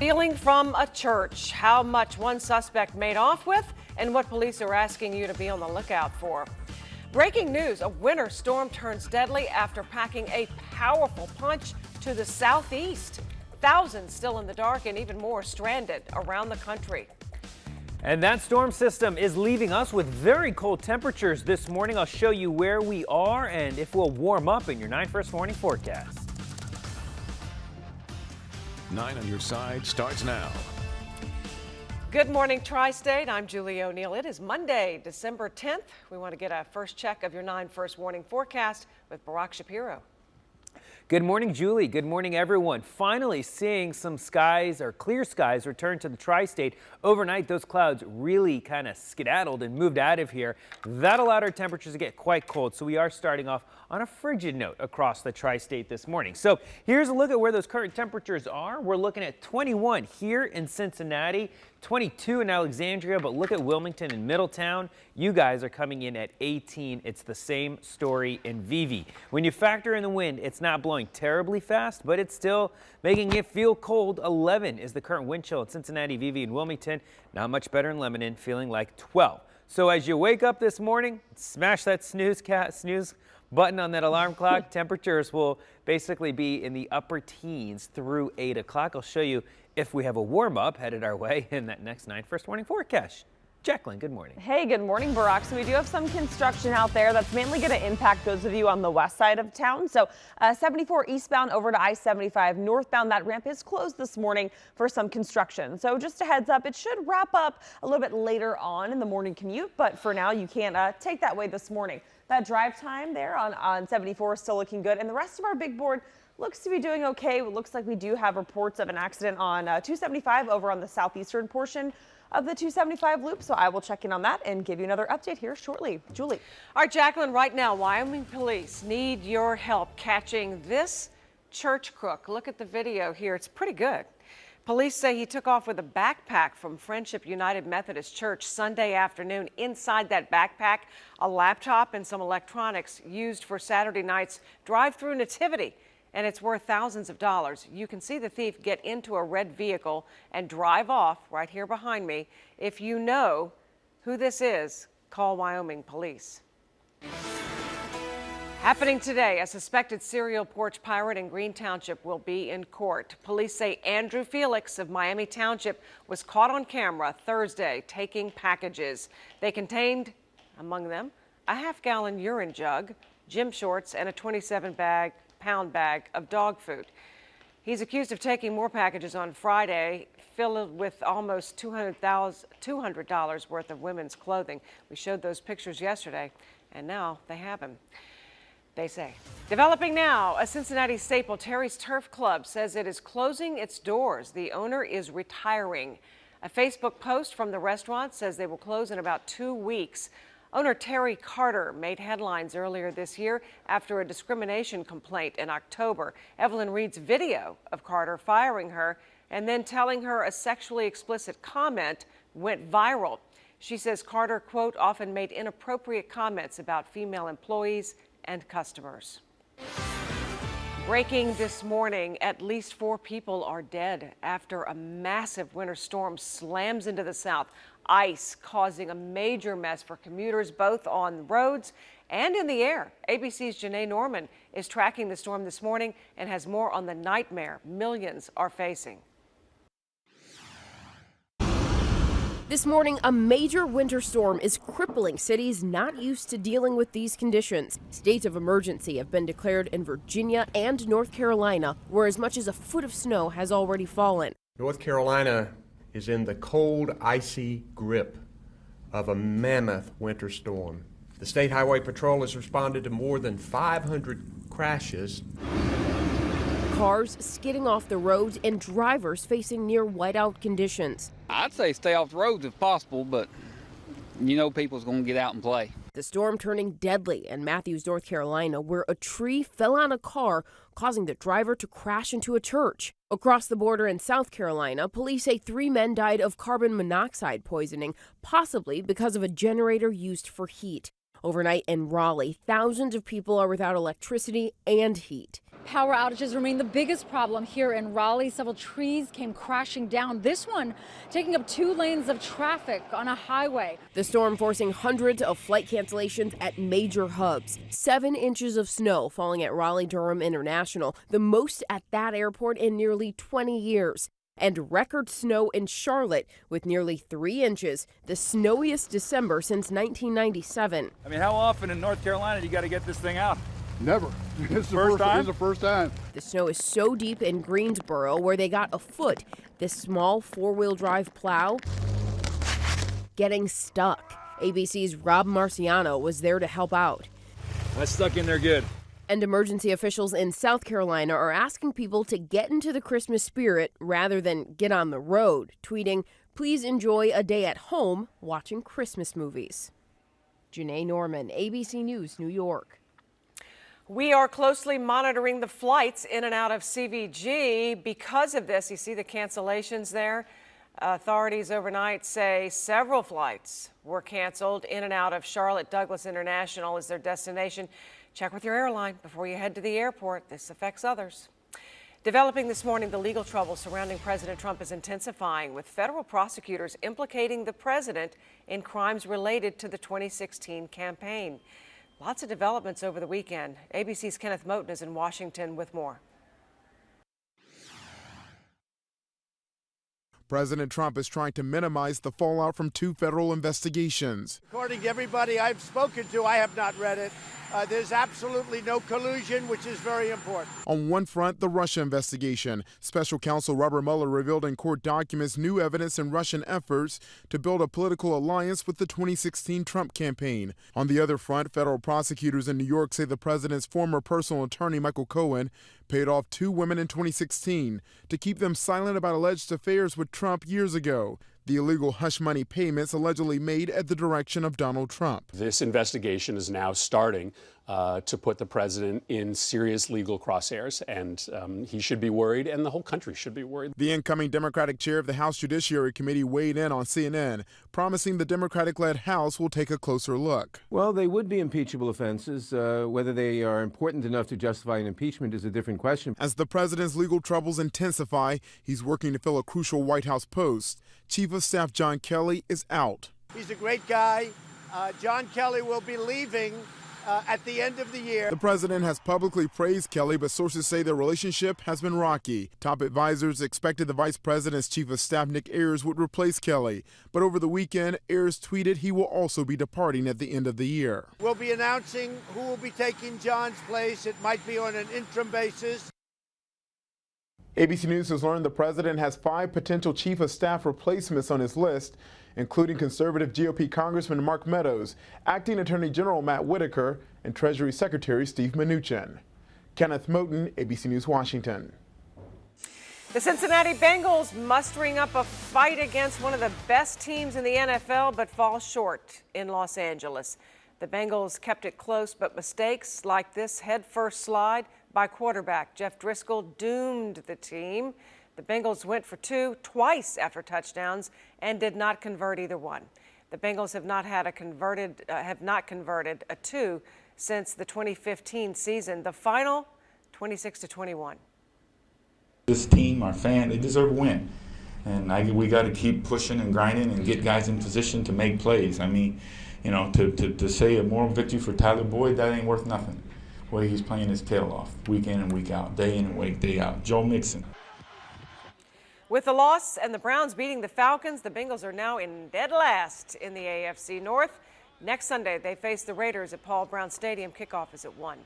Stealing from a church, how much one suspect made off with, and what police are asking you to be on the lookout for. Breaking news, a winter storm turns deadly after packing a powerful punch to the southeast. Thousands still in the dark and even more stranded around the country. And that storm system is leaving us with very cold temperatures this morning. I'll show you where we are and if we'll warm up in your 9 First Warning forecast. 9 on your side starts now. Good morning, Tri-State. I'm Julie O'Neill. It is Monday, December 10th. We want to get a first check of your 9 First Warning forecast with Barack Shapiro. Good morning, Julie. Good morning, everyone. Finally seeing some skies or clear skies return to the Tri-State. Overnight, those clouds really kind of skedaddled and moved out of here. That allowed our temperatures to get quite cold, so we are starting off on a frigid note across the Tri-State this morning. So here's a look at where those current temperatures are. We're looking at 21 here in Cincinnati, 22 in Alexandria, but look at Wilmington and Middletown. You guys are coming in at 18. It's the same story in Vevey. When you factor in the wind, it's not blowing terribly fast, but it's still making it feel cold. 11 is the current wind chill at Cincinnati, Vevey, and Wilmington. Not much better in Lebanon, feeling like 12. So as you wake up this morning, smash that snooze button on that alarm clock. Temperatures will basically be in the upper teens through 8 o'clock. I'll show you if we have a warm up headed our way in that next 9 First Warning forecast. Jacqueline, good morning. Hey, good morning, Barack. So we do have some construction out there that's mainly going to impact those of you on the west side of town. So 74 eastbound over to I-75 northbound, that ramp is closed this morning for some construction. So just a heads up, it should wrap up a little bit later on in the morning commute, but for now you can't take that way this morning. That drive time there on 74 is still looking good, and the rest of our big board looks to be doing okay. It looks like we do have reports of an accident on 275 over on the southeastern portion of the 275 loop, so I will check in on that and give you another update here shortly. Julie. All right, Jacqueline, right now, Wyoming police need your help catching this church crook. Look at the video here. It's pretty good. Police say he took off with a backpack from Friendship United Methodist Church Sunday afternoon. Inside that backpack, a laptop and some electronics used for Saturday night's drive-through nativity. And it's worth thousands of dollars. You can see the thief get into a red vehicle and drive off right here behind me. If you know who this is, call Wyoming police. Happening today, a suspected serial porch pirate in Green Township will be in court. Police say Andrew Felix of Miami Township was caught on camera Thursday taking packages. They contained, among them, a half-gallon urine jug, gym shorts, and a 27-pound bag of dog food. He's accused of taking more packages on Friday, filled with almost $200 worth of women's clothing. We showed those pictures yesterday, and now they have him. They say. Developing now, a Cincinnati staple, Terry's Turf Club, says it is closing its doors. The owner is retiring. A Facebook post from the restaurant says they will close in about 2 weeks. Owner Terry Carter made headlines earlier this year after a discrimination complaint in October. Evelyn Reed's video of Carter firing her and then telling her a sexually explicit comment went viral. She says Carter, quote, often made inappropriate comments about female employees and customers. Breaking this morning, at least 4 people are dead after a massive winter storm slams into the south. Ice causing a major mess for commuters both on roads and in the air. ABC's Janae Norman is tracking the storm this morning and has more on the nightmare millions are facing. This morning, a major winter storm is crippling cities not used to dealing with these conditions. States of emergency have been declared in Virginia and North Carolina, where as much as a foot of snow has already fallen. North Carolina is in the cold, icy grip of a mammoth winter storm. The State Highway Patrol has responded to more than 500 crashes. Cars skidding off the roads and drivers facing near whiteout conditions. I'd say stay off the roads if possible, but you know people's going to get out and play. The storm turning deadly in Matthews, North Carolina, where a tree fell on a car, causing the driver to crash into a church. Across the border in South Carolina, police say 3 men died of carbon monoxide poisoning, possibly because of a generator used for heat. Overnight in Raleigh, thousands of people are without electricity and heat. Power outages remain the biggest problem here in Raleigh. Several trees came crashing down. This one taking up 2 lanes of traffic on a highway. The storm forcing hundreds of flight cancellations at major hubs. 7 inches of snow falling at Raleigh-Durham International, the most at that airport in nearly 20 years. And record snow in Charlotte with nearly 3 inches, the snowiest December since 1997. I mean, how often in North Carolina do you got to get this thing out? Never. It's the first time? It's the first time. The snow is so deep in Greensboro where they got a foot. This small 4-wheel drive plow getting stuck. ABC's Rob Marciano was there to help out. That's stuck in there good. And emergency officials in South Carolina are asking people to get into the Christmas spirit rather than get on the road, tweeting, "Please enjoy a day at home watching Christmas movies." Janae Norman, ABC News, New York. We are closely monitoring the flights in and out of CVG. Because of this, you see the cancellations there. Authorities overnight say several flights were canceled in and out of Charlotte Douglas International as their destination. Check with your airline before you head to the airport. This affects others. Developing this morning, the legal trouble surrounding President Trump is intensifying, with federal prosecutors implicating the president in crimes related to the 2016 campaign. Lots of developments over the weekend. ABC's Kenneth Moten is in Washington with more. President Trump is trying to minimize the fallout from 2 federal investigations. According to everybody I've spoken to, I have not read it. There's absolutely no collusion, which is very important. On one front, the Russia investigation. Special counsel Robert Mueller revealed in court documents new evidence in Russian efforts to build a political alliance with the 2016 Trump campaign. On the other front, federal prosecutors in New York say the president's former personal attorney, Michael Cohen, paid off 2 women in 2016 to keep them silent about alleged affairs with Trump years ago. The illegal hush money payments allegedly made at the direction of Donald Trump. This investigation is now starting to put the president in serious legal crosshairs, and he should be worried, and the whole country should be worried. The incoming Democratic chair of the House Judiciary Committee weighed in on CNN, promising the Democratic-led House will take a closer look. Well, they would be impeachable offenses. Whether they are important enough to justify an impeachment is a different question. As the president's legal troubles intensify, he's working to fill a crucial White House post. Chief of Staff John Kelly is out. He's a great guy. John Kelly will be leaving at the end of the year. The president has publicly praised Kelly, but sources say their relationship has been rocky. Top advisors expected the vice president's chief of staff, Nick Ayers, would replace Kelly. But over the weekend, Ayers tweeted he will also be departing at the end of the year. We'll be announcing who will be taking John's place. It might be on an interim basis. ABC News has learned the president has 5 potential chief of staff replacements on his list, including conservative GOP Congressman Mark Meadows, Acting Attorney General Matt Whitaker, and Treasury Secretary Steve Mnuchin. Kenneth Moten, ABC News, Washington. The Cincinnati Bengals mustering up a fight against one of the best teams in the NFL, but fall short in Los Angeles. The Bengals kept it close, but mistakes like this headfirst slide by quarterback Jeff Driscoll doomed the team. The Bengals went for 2 twice after touchdowns and did not convert either one. The Bengals have not converted a 2 since the 2015 season. The final, 26-21. This team, our fan, they deserve a win, and we got to keep pushing and grinding and get guys in position to make plays. I mean, you know, to say a moral victory for Tyler Boyd, that ain't worth nothing. The way he's playing his tail off, week in and week out, day in and day out. Joe Mixon. With the loss and the Browns beating the Falcons, the Bengals are now in dead last in the AFC North. Next Sunday, they face the Raiders at Paul Brown Stadium. Kickoff is at 1.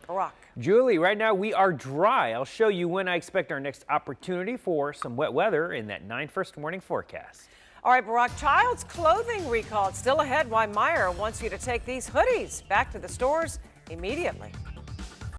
Barack. Julie, right now we are dry. I'll show you when I expect our next opportunity for some wet weather in that 9 first morning forecast. All right, Barack, child's clothing recall. It's still ahead. Why Meyer wants you to take these hoodies back to the stores immediately.